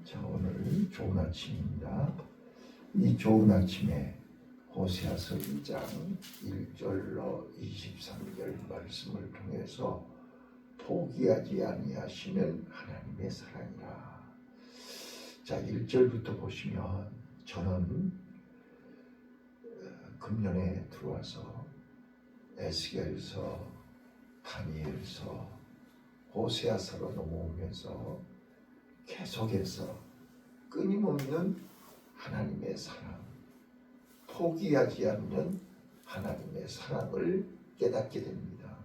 자, 오늘 좋은 아침입니다. 이 좋은 아침에 호세아서 2장 1절로 23절 말씀을 통해서 포기하지 아니하시는 하나님의 사랑이라. 자, 1절부터 보시면 저는 금년에 들어와서 에스겔서, 다니엘서, 호세아서로 넘어오면서 계속해서 끊임없는 하나님의 사랑, 포기하지 않는 하나님의 사랑을 깨닫게 됩니다.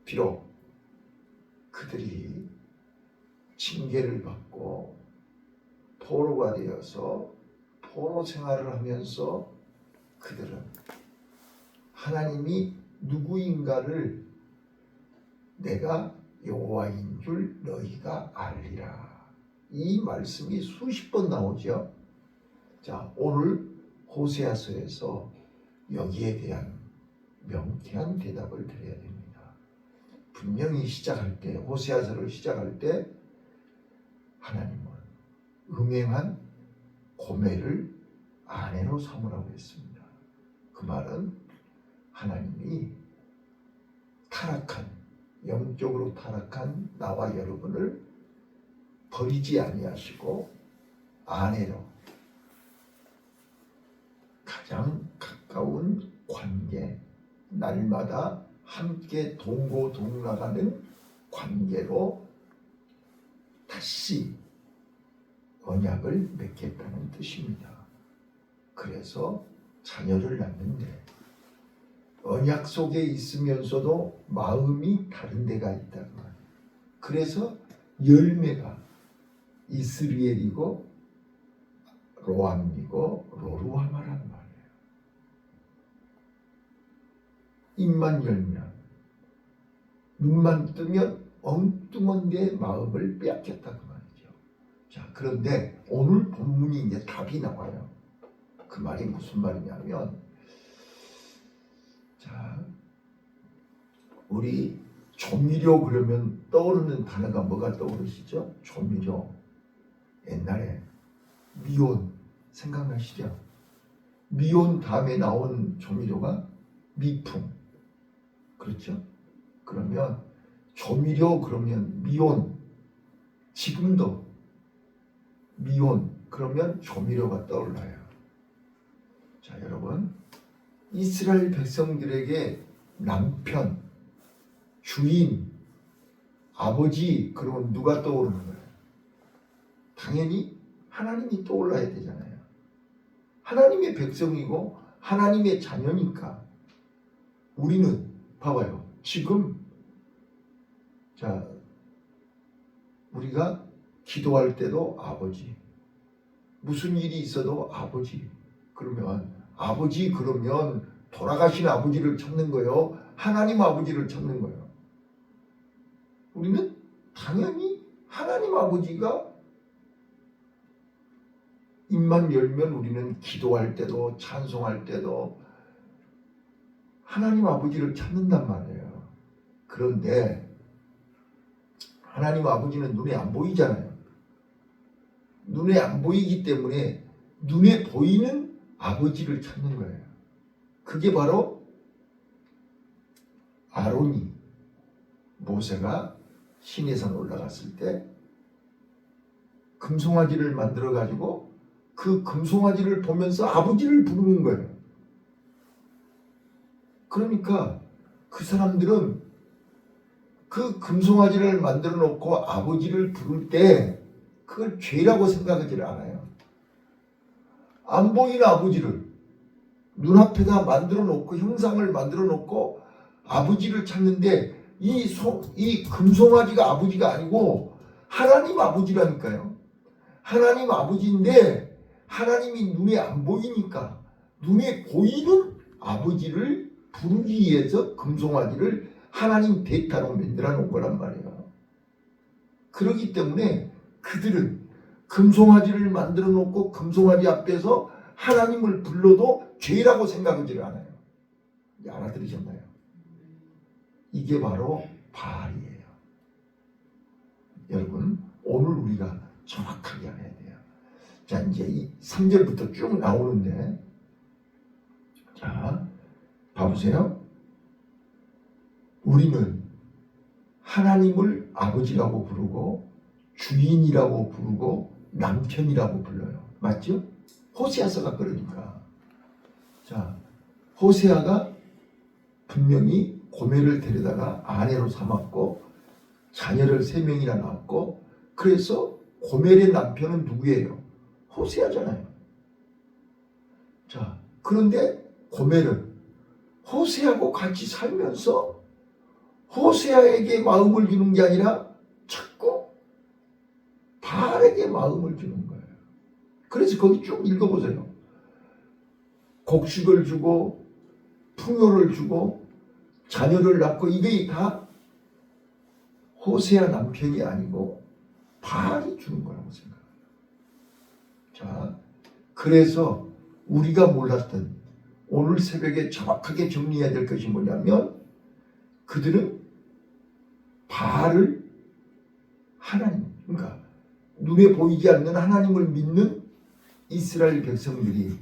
비록 그들이 징계를 받고 포로가 되어서 포로 생활을 하면서 그들은 하나님이 누구인가를 내가 여호와인 줄 너희가 알리라. 이 말씀이 수십 번 나오죠. 자, 오늘 호세아서에서 여기에 대한 명쾌한 대답을 드려야 됩니다. 분명히 시작할 때, 호세아서를 시작할 때 하나님은 음행한 고멜을 아내로 삼으라고 했습니다. 그 말은 하나님이 영적으로 타락한 나와 여러분을 버리지 아니하시고 아내로 가장 가까운 관계, 날마다 함께 동고동락하는 관계로 다시 언약을 맺겠다는 뜻입니다. 그래서 자녀를 낳는데 언약 속에 있으면서도 마음이 다른 데가 있다는 거예요. 그래서 열매가 이스리엘이고 로암이고 로루하마라는 말이에요. 입만 열면, 눈만 뜨면 엉뚱한 데 마음을 빼앗겼다는 말이죠. 자, 그런데 오늘 본문이 이제 답이 나와요. 그 말이 무슨 말이냐면, 자, 우리 조미료 그러면 떠오르는 단어가 뭐가 떠오르시죠? 조미료. 옛날에 미온 생각나시죠? 미온 다음에 나온 조미료가 미풍. 그렇죠? 그러면 조미료 그러면 미온. 지금도 미온 그러면 조미료가 떠올라요. 자, 여러분, 이스라엘 백성들에게 남편, 주인, 아버지 그러면 누가 떠오르는 거예요? 당연히 하나님이 떠올라야 되잖아요. 하나님의 백성이고 하나님의 자녀니까. 우리는 봐봐요. 지금 자, 우리가 기도할 때도 아버지, 무슨 일이 있어도 아버지. 그러면 아버지 그러면 돌아가신 아버지를 찾는 거예요? 하나님 아버지를 찾는 거예요? 우리는 당연히 하나님 아버지가 입만 열면 우리는 기도할 때도 찬송할 때도 하나님 아버지를 찾는단 말이에요. 그런데 하나님 아버지는 눈에 안 보이잖아요. 눈에 안 보이기 때문에 눈에 보이는 아버지를 찾는 거예요. 그게 바로 아론이 모세가 시내산 올라갔을 때 금송아지를 만들어 가지고 그 금송아지를 보면서 아버지를 부르는 거예요. 그러니까 그 사람들은 그 금송아지를 만들어 놓고 아버지를 부를 때 그걸 죄라고 생각하지 않아요. 안 보이는 아버지를 눈앞에다 만들어 놓고 형상을 만들어 놓고 아버지를 찾는데 이 금송아지가 아버지가 아니고 하나님 아버지라니까요. 하나님 아버지인데 하나님이 눈에 안 보이니까 눈에 보이는 아버지를 부르기 위해서 금송아지를 하나님 대타로 만들어 놓은 거란 말이에요. 그렇기 때문에 그들은 금송아지를 만들어 놓고 금송아지 앞에서 하나님을 불러도 죄라고 생각하지 않아요. 알아들으셨나요? 이게 바로 바알이에요. 여러분, 오늘 우리가 정확하게 알아야 돼요. 자, 이제 이 3절부터 쭉 나오는데, 자, 봐보세요. 우리는 하나님을 아버지라고 부르고 주인이라고 부르고 남편이라고 불러요. 맞죠? 호세아서가 그러니까. 자, 호세아가 분명히 고멜을 데려다가 아내로 삼았고 자녀를 3명이나 낳았고, 그래서 고멜의 남편은 누구예요? 호세아잖아요. 자, 그런데 고멜은 호세아하고 같이 살면서 호세아에게 마음을 주는 게 아니라 자꾸 바알에게 마음을 주는 거예요. 그래서 거기 쭉 읽어보세요. 곡식을 주고 풍요를 주고 자녀를 낳고, 이게 다 호세아 남편이 아니고 바알이 주는 거라고 생각해요. 자, 그래서 우리가 몰랐던 오늘 새벽에 정확하게 정리해야 될 것이 뭐냐면, 그들은 바알을 하나님, 그러니까 눈에 보이지 않는 하나님을 믿는 이스라엘 백성들이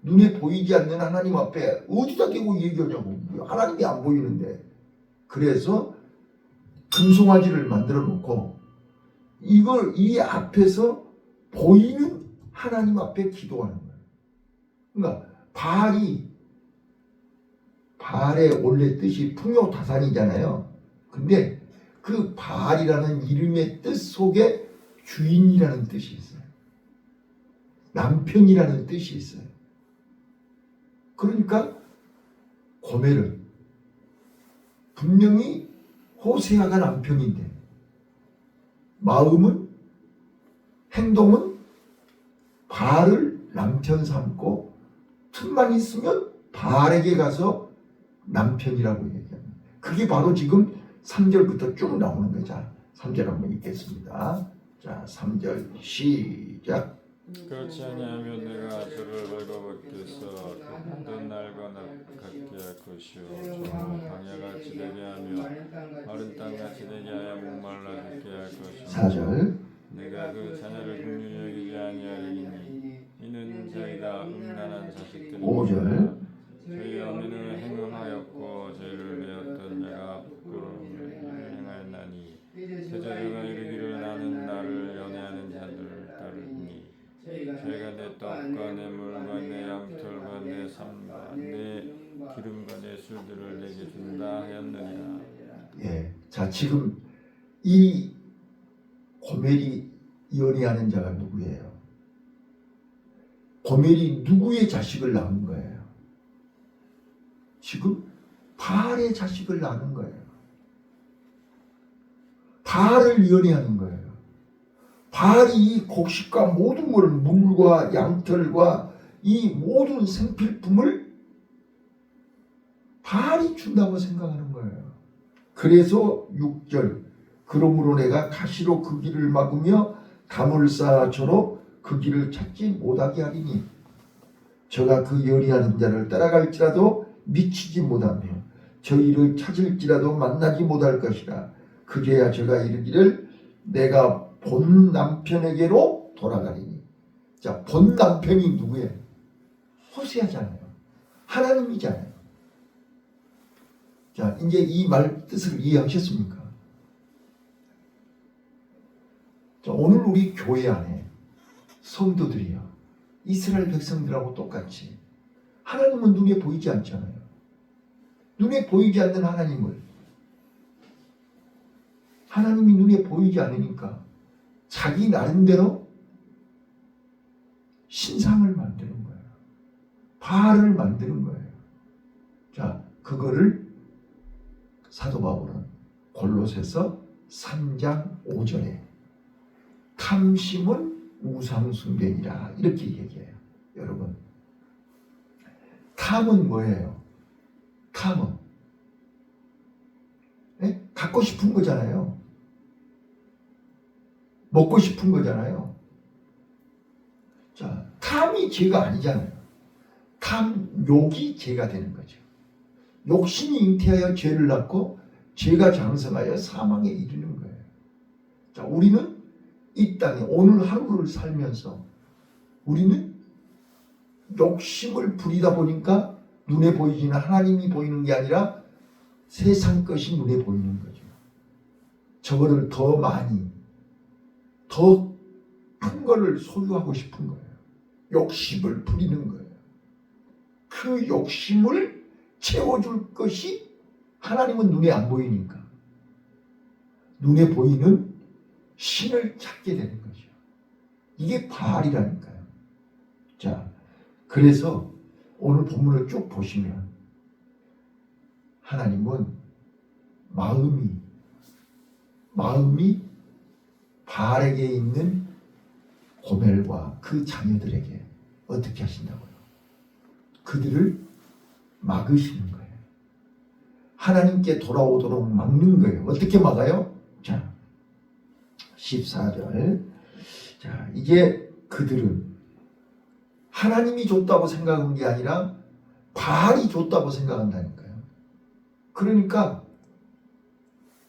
눈에 보이지 않는 하나님 앞에 어디다 대고 얘기하냐고. 하나님이 안 보이는데. 그래서 금송아지를 만들어 놓고 이걸 이 앞에서 보이는 하나님 앞에 기도하는 거예요. 그러니까 바알의 원래 뜻이 풍요다산이잖아요. 근데 그 바알이라는 이름의 뜻 속에 주인이라는 뜻이 있어요. 남편이라는 뜻이 있어요. 그러니까 고멜은 분명히 호세아가 남편인데 마음은, 행동은 바알을 남편 삼고 틈만 있으면 바알에게 가서 남편이라고 얘기합니다. 그게 바로 지금 3절부터 쭉 나오는 거죠. 3절 한번 읽겠습니다. 자, 3절 시작. 그렇지 아니하면 내가 저를 벌거벗겨서 든 날과 같게 할 것이요 저 광야같이 되게 하며 마른 땅같이 되게 하여 목말라 죽게 할 것이요 4절. 내가 그 자녀를 긍휼히 여기지 아니하리니 이는 저희가 음란한 자식들이니라. 5절. 저희 어미는 행음하였고 저희를 내었던 자가 부끄러움을 행하였나니 제자들과 이르기를 나는 나를 연애하는 자들을 따르니 저희가 내 떡과 내 물과 내 양털과 내 삶과 내 기름과 내 술들을 내게 준다 하였느니라. 예. 자, 지금 이 고멜이 연애하는 자가 누구예요? 고멜이 누구의 자식을 낳은 거예요? 지금 바알의 자식을 낳는 거예요. 바알을 연애하는 거예요. 바알이 이 곡식과 모든 걸, 물과 양털과 이 모든 생필품을 바알이 준다고 생각하는 거예요. 그래서 6절, 그러므로 내가 가시로 그 길을 막으며 담을 쌓아쳐로 그 길을 찾지 못하게 하리니 저가 그 연애하는 자를 따라갈지라도 미치지 못하며 저 이를 찾을지라도 만나지 못할 것이라. 그제야 저가 이르기를 내가 본 남편에게로 돌아가리니. 자, 본 남편이 누구예요? 호세아잖아요. 하나님이잖아요. 자, 이제 이 말 뜻을 이해하셨습니까? 자, 오늘 우리 교회 안에 성도들이요, 이스라엘 백성들하고 똑같이 하나님은 눈에 보이지 않잖아요. 눈에 보이지 않는 하나님이 눈에 보이지 않으니까 자기 나름대로 신상을 만드는 거예요. 바알을 만드는 거예요. 자, 그거를 사도 바울은 골로새서 3장 5절에 탐심은 우상숭배이라 이렇게 얘기해요. 여러분, 탐은 뭐예요? 탐은 갖고 싶은 거잖아요. 먹고 싶은 거잖아요. 자, 탐이 죄가 아니잖아요. 탐욕이 죄가 되는 거죠. 욕심이 잉태하여 죄를 낳고 죄가 장성하여 사망에 이르는 거예요. 자, 우리는 이 땅에 오늘 하루를 살면서 우리는 욕심을 부리다 보니까 눈에 보이지는 하나님이 보이는 게 아니라 세상 것이 눈에 보이는 거죠. 저거를 더 많이, 더 큰 거를 소유하고 싶은 거예요. 욕심을 부리는 거예요. 그 욕심을 채워줄 것이 하나님은 눈에 안 보이니까 눈에 보이는 신을 찾게 되는 거죠. 이게 바알이라니까요. 자, 그래서 오늘 본문을 쭉 보시면 하나님은 마음이 바알에게 있는 고멜과 그 자녀들에게 어떻게 하신다고요? 그들을 막으시는 거예요. 하나님께 돌아오도록 막는 거예요. 어떻게 막아요? 자, 14절. 자, 이제 그들은 하나님이 줬다고 생각한 게 아니라 바알이 줬다고 생각한다니까요. 그러니까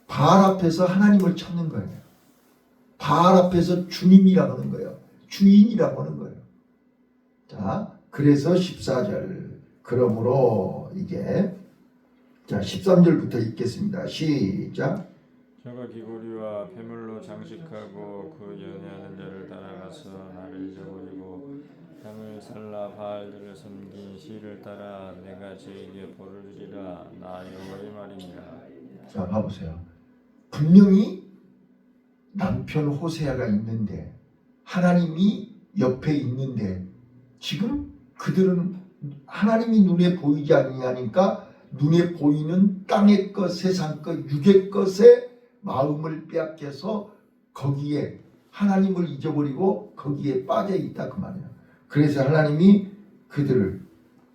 바알 앞에서 하나님을 찾는 거예요. 바알 앞에서 주님이라고 하는 거예요. 주인이라고 하는 거예요. 자, 그래서 14절. 그러므로 이게 자 13절부터 읽겠습니다. 시작. 저가 귀고리와 폐물로 장식하고 그 연애하는 자를 따라가서 나를 잊어버리고 땅을 살라 바알들을 섬긴 시를 따라 내가 저에게 벌을 주리라 나 여호와의 말이니라. 자, 봐보세요. 분명히 남편 호세아가 있는데 하나님이 옆에 있는데 지금 그들은 하나님이 눈에 보이지 아니하니까 눈에 보이는 땅의 것, 세상 것, 육의 것에 마음을 빼앗겨서 거기에 하나님을 잊어버리고 거기에 빠져 있다 그 말이에요. 그래서 하나님이 그들을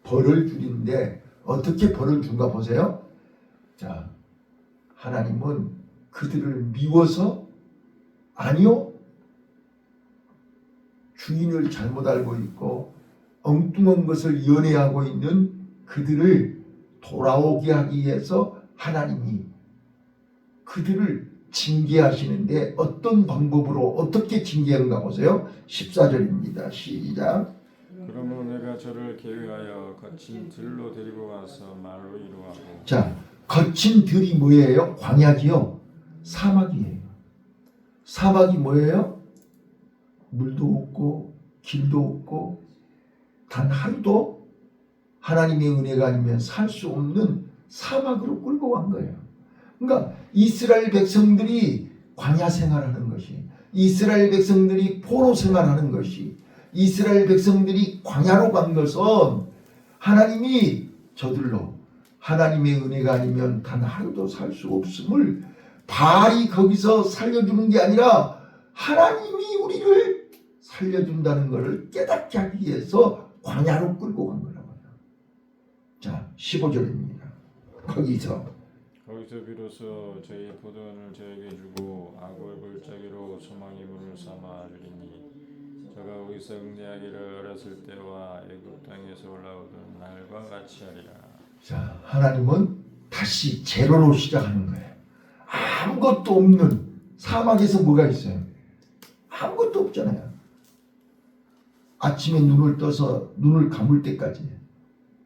벌을 주는데 어떻게 벌을 준가 보세요. 자, 하나님은 그들을 미워서 아니요. 주인을 잘못 알고 있고 엉뚱한 것을 연애하고 있는 그들을 돌아오게 하기 위해서 하나님이 그들을 징계하시는데 어떤 방법으로 어떻게 징계한가 보세요. 14절입니다. 시작. 그러므로 내가 저를 계획하여 거친 들로 데리고 가서 말로 이루하고. 자, 거친 들이 뭐예요? 광야지요. 사막이에요. 사막이 뭐예요? 물도 없고 길도 없고 단 하루도 하나님의 은혜가 아니면 살 수 없는 사막으로 끌고 간 거예요. 그러니까 이스라엘 백성들이 광야 생활하는 것이, 이스라엘 백성들이 포로 생활하는 것이, 이스라엘 백성들이 광야로 간 것은 하나님이 저들로 하나님의 은혜가 아니면 단 하루도 살 수 없음을 바알이 거기서 살려주는 게 아니라 하나님이 우리를 살려준다는 것을 깨닫게 하기 위해서 광야로 끌고 간 거라고요. 자, 15절입니다. 거기서 비로소 저희 포도원을 저에게 주고 악을 골짜기로 소망의 문을 삼아 주리니 저가 거기서 응대하기를 어렸을 때와 애굽 땅에서 올라오던 날과 같이 하리라. 자, 하나님은 다시 제로로 시작하는 거예요. 아무것도 없는 사막에서 뭐가 있어요? 아무것도 없잖아요. 아침에 눈을 떠서 눈을 감을 때까지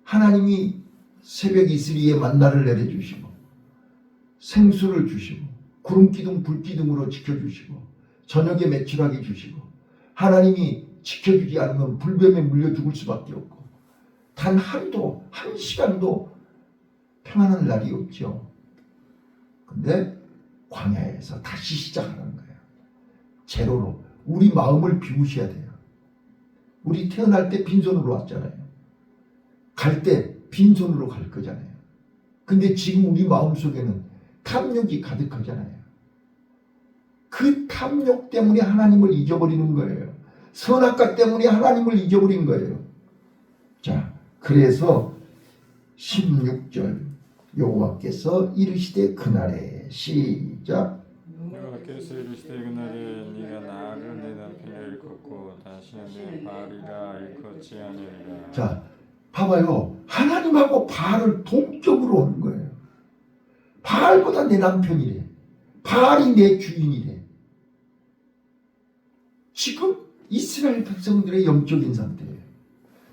하나님이 새벽 이슬이에 만나를 내려주시고 생수를 주시고 구름기둥 불기둥으로 지켜주시고 저녁에 매출하게 주시고 하나님이 지켜주지 않으면 불뱀에 물려 죽을 수밖에 없고 단 하루도 한 시간도 평안한 날이 없죠. 근데 광야에서 다시 시작하는 거예요. 제로로 우리 마음을 비우셔야 돼요. 우리 태어날 때 빈손으로 왔잖아요. 갈 때 빈손으로 갈 거잖아요. 근데 지금 우리 마음속에는 탐욕이 가득하잖아요. 그 탐욕 때문에 하나님을 잊어버리는 거예요. 선악과 때문에 하나님을 잊어버린 거예요. 자, 그래서 16절 여호와께서 이르시되 그날에 시작. 여호와께서 이르시되 그날에 네가 나를 내 남편이라 일컫고 다시는 내 바알이라 일컫지 아니하리라. 자, 봐봐요. 하나님하고 바알을 동격으로 하는 거예요. 바알보다 내 남편이래. 바알이 내 주인이래. 지금 이스라엘 백성들의 영적인 상태예요.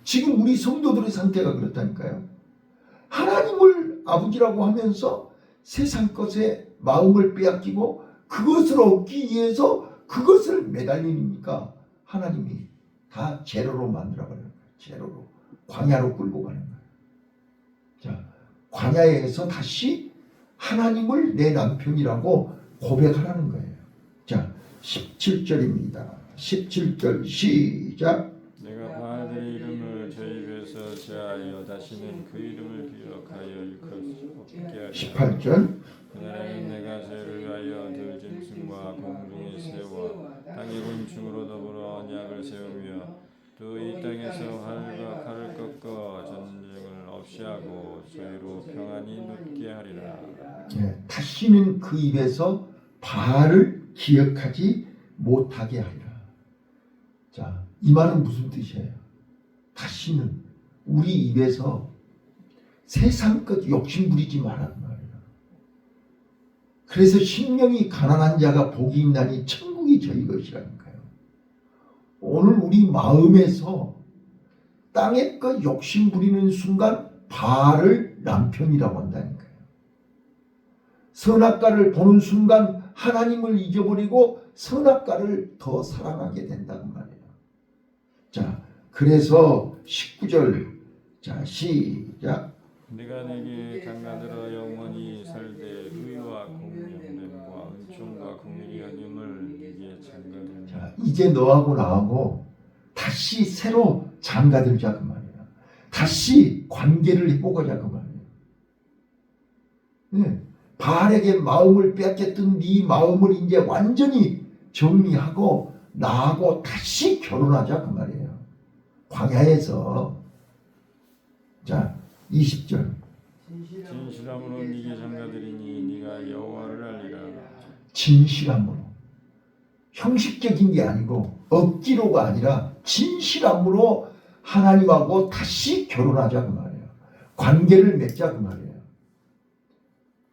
지금 우리 성도들의 상태가 그렇다니까요. 하나님을 아버지라고 하면서 세상 것에 마음을 빼앗기고 그것을 얻기 위해서 그것을 매달리니까 하나님이 다 제로로 만들어버려요. 제로로. 광야로 끌고 가는 거예요. 자, 광야에서 다시 하나님을 내 남편이라고 고백하라는 거예요. 자, 17절입니다. 17절 시작. 내가 바알들의 이름을 저 입에서 제하여 다시는 그 이름을 기억하여 일컫지 없게 하리라. 18절. 그날에는 내가 저희를 위하여 들짐승과 공중의 새와 땅의 곤충으로 더불어 언약을 세우며 또 이 땅에서 활과 칼을 꺾어 전쟁을 없이 하고 저희로 평안히 눕게 하리라. 예, 다시는 그 입에서 바알을 기억하지 못하게 하리라. 자, 이 말은 무슨 뜻이에요? 다시는 우리 입에서 세상 것 욕심 부리지 말라는 말이에요. 그래서 심령이 가난한 자가 복이 있나니 천국이 저희 것이라니까요. 오늘 우리 마음에서 땅의 것 욕심 부리는 순간 바알을 남편이라고 한다니까요. 선악과를 보는 순간 하나님을 잊어버리고 선악과를 더 사랑하게 된다는 말이에요. 자, 그래서 19절. 자, 시작. 네가 내게 장가들어 영원히 살되 의와 공명됨과 은총과 긍휼이 여김을 네게 장가들며. 자, 이제 너하고 나하고 다시 새로 장가들자 그 말이에요. 다시 관계를 회복하자 그 말이에요. 네. 바알에게 마음을 빼앗겼던 네 마음을 이제 완전히 정리하고 나하고 다시 결혼하자 그 말이에요. 광야에서. 자, 20절. 진실함으로 네게 장가들이니 네가 여호와를 알리라. 진실함으로. 형식적인 게 아니고 억지로가 아니라 진실함으로 하나님하고 다시 결혼하자 그 말이에요. 관계를 맺자 그 말이에요.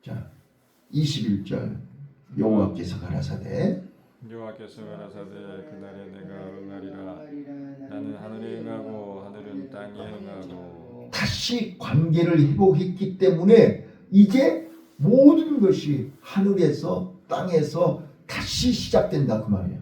자, 21절. 여호와께서 가라사대 여호와께서 가라사대 그날에 내가 응하리라. 나는 하늘에 응하고 하늘은 땅에 응하고. 다시 관계를 회복했기 때문에 이제 모든 것이 하늘에서 땅에서 다시 시작된다 그 말이에요.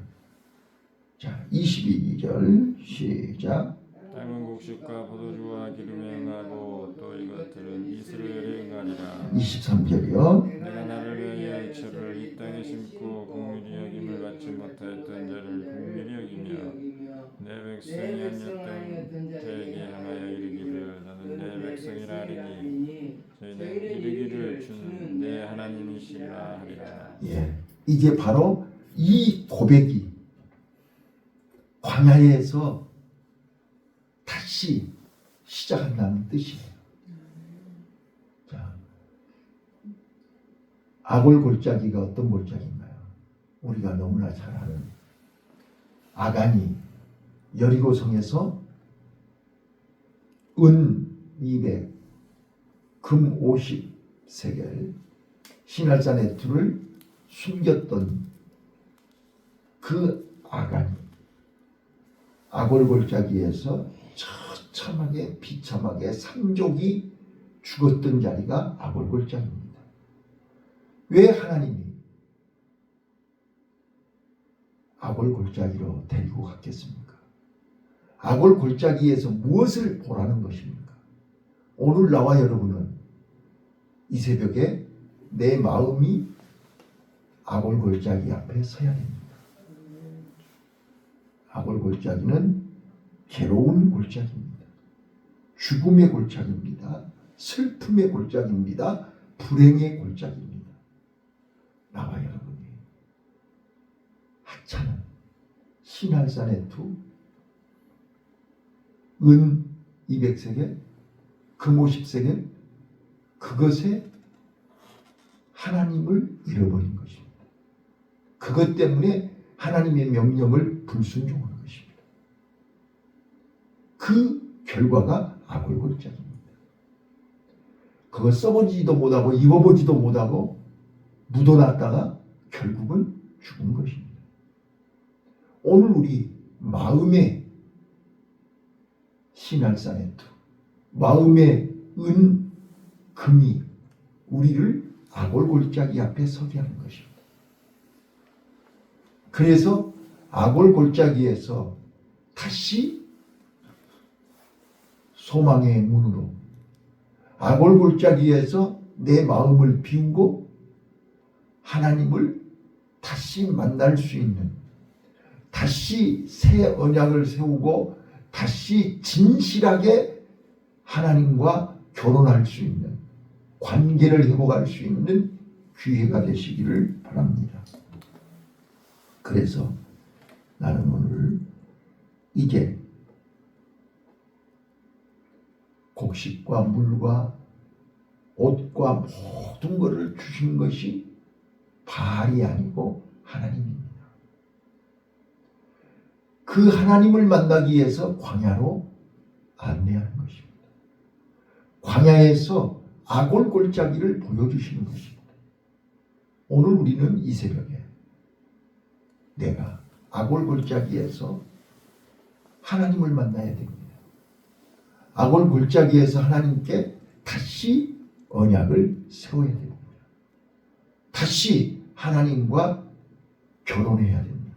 자, 22절 시작. 땅은 곡식과 포도주와 기름에 응하고 또 이것들은 이스라엘에 응하리라. 23절이요. 내가 나를 위하여 이처를 이 땅에 심고 긍휼히 여김을 받지 못하였던 자를 긍휼히 여기며 내 백성이 아니었던 자에게 향하여 이르기를 너는 내 백성이라 하리니 저희는 이르기를 주는 내 하나님이시라 하리라. 예, 이제 바로 이 고백이 광야에서 다시 시작한다는 뜻이에요. 자, 아골 골짜기가 어떤 골짜기인가요? 우리가 너무나 잘 아는 아간이 여리고성에서 은 200, 금 50세겔 신할산의 둘을 숨겼던 그 아간이 아골 골짜기에서 처참하게 비참하게 삼족이 죽었던 자리가 아골 골짜기입니다. 왜 하나님이 아골 골짜기로 데리고 갔겠습니까? 아골 골짜기에서 무엇을 보라는 것입니까? 오늘 나와 여러분은 이 새벽에 내 마음이 아골 골짜기 앞에 서야 됩니다. 아골 골짜기는 괴로운 골짜기입니다. 죽음의 골짜기입니다. 슬픔의 골짜기입니다. 불행의 골짜기입니다. 나와 여러분이 하찮은 신할산의 두, 은 200세겔, 금 50세겔, 그것에 하나님을 잃어버린 것입니다. 그것 때문에 하나님의 명령을 불순종하는 것입니다. 그 결과가 아골 골짜기입니다. 그거 써보지도 못하고 입어보지도 못하고 묻어놨다가 결국은 죽은 것입니다. 오늘 우리 마음의 신할산의 두, 마음의 금이 우리를 아골골짜기 앞에 서게 하는 것입니다. 그래서 아골골짜기에서 다시 소망의 문으로, 아골골짜기에서 내 마음을 비우고 하나님을 다시 만날 수 있는, 다시 새 언약을 세우고 다시 진실하게 하나님과 결혼할 수 있는, 관계를 회복할 수 있는 기회가 되시기를 바랍니다. 그래서 나는 오늘 이제 곡식과 물과 옷과 모든 것을 주신 것이 바알이 아니고 하나님입니다. 그 하나님을 만나기 위해서 광야로 안내하는 것입니다. 광야에서 아골골짜기를 보여주시는 것입니다. 오늘 우리는 이 새벽에 내가 아골골짜기에서 하나님을 만나야 됩니다. 아골골짜기에서 하나님께 다시 언약을 세워야 됩니다. 다시 하나님과 결혼해야 됩니다.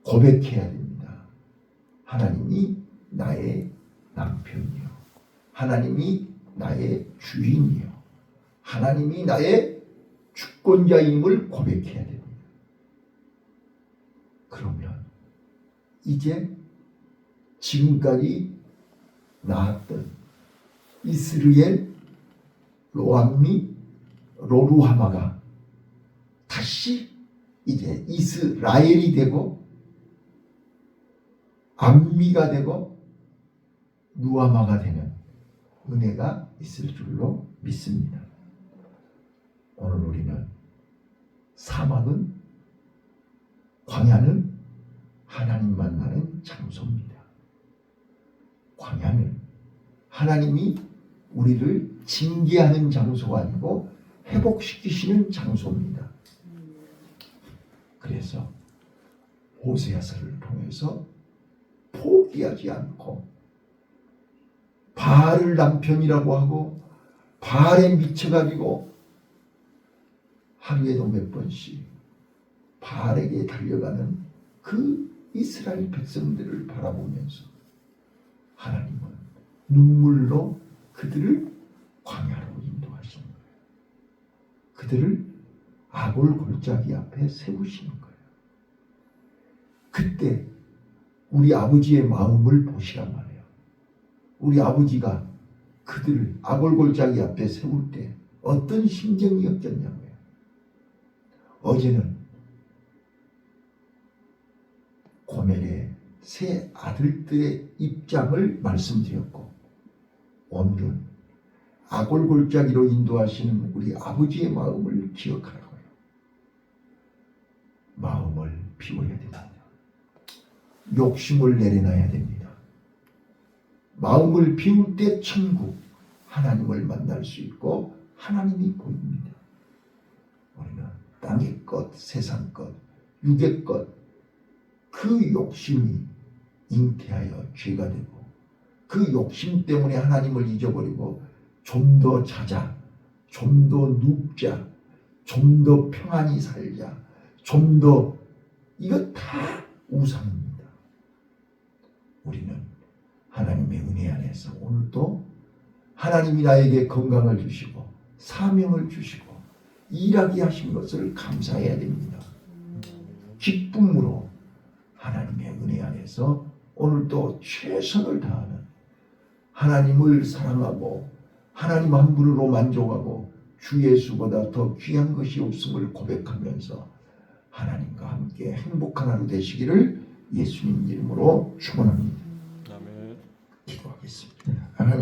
고백해야 됩니다. 하나님이 나의 남편이요, 하나님이 나의 주인이요, 하나님이 나의 주권자임을 고백해야 됩니다. 그러면 이제 지금까지 나왔던 이스라엘, 로암미, 로루하마가 다시 이제 이스라엘이 되고 암미가 되고 누아마가 되는 은혜가 있을 줄로 믿습니다. 오늘 우리는 사막은, 광야는 하나님 만나는 장소입니다. 광야는 하나님이 우리를 징계하는 장소가 아니고 회복시키시는 장소입니다. 그래서 호세아서를 통해서 포기하지 않고 바알을 남편이라고 하고 바알에 미쳐가지고 하루에도 몇 번씩 바알에게 달려가는 그 이스라엘 백성들을 바라보면서 하나님은 눈물로 그들을 광야로 인도하시는 거예요. 그들을 아골 골짜기 앞에 세우시는 거예요. 그때 우리 아버지의 마음을 보시란 말이에요. 우리 아버지가 그들을 아골 골짜기 앞에 세울 때 어떤 심정이었겠냐고요. 어제는 고멜의 세 아들들의 입장을 말씀드렸고, 오늘은 아골 골짜기로 인도하시는 우리 아버지의 마음을 기억하라고요. 마음을 비워야 됩니다. 욕심을 내려놔야 됩니다. 마음을 비울 때 천국, 하나님을 만날 수 있고 하나님이 보입니다. 우리는 땅의 것, 세상 것, 육의 것, 그 욕심이 잉태하여 죄가 되고 그 욕심 때문에 하나님을 잊어버리고 좀 더 자자, 좀 더 눕자, 좀 더 평안히 살자, 좀 더, 이거 다 우상입니다. 우리는 하나님의 은혜 안에서 오늘도 하나님이 나에게 건강을 주시고 사명을 주시고 일하게 하신 것을 감사해야 됩니다. 기쁨으로 하나님의 은혜 안에서 오늘도 최선을 다하는, 하나님을 사랑하고 하나님 한 분으로 만족하고 주 예수보다 더 귀한 것이 없음을 고백하면서 하나님과 함께 행복한 하루 되시기를 예수님 이름으로 축원합니다. 아멘. 기도하겠습니다. 하나님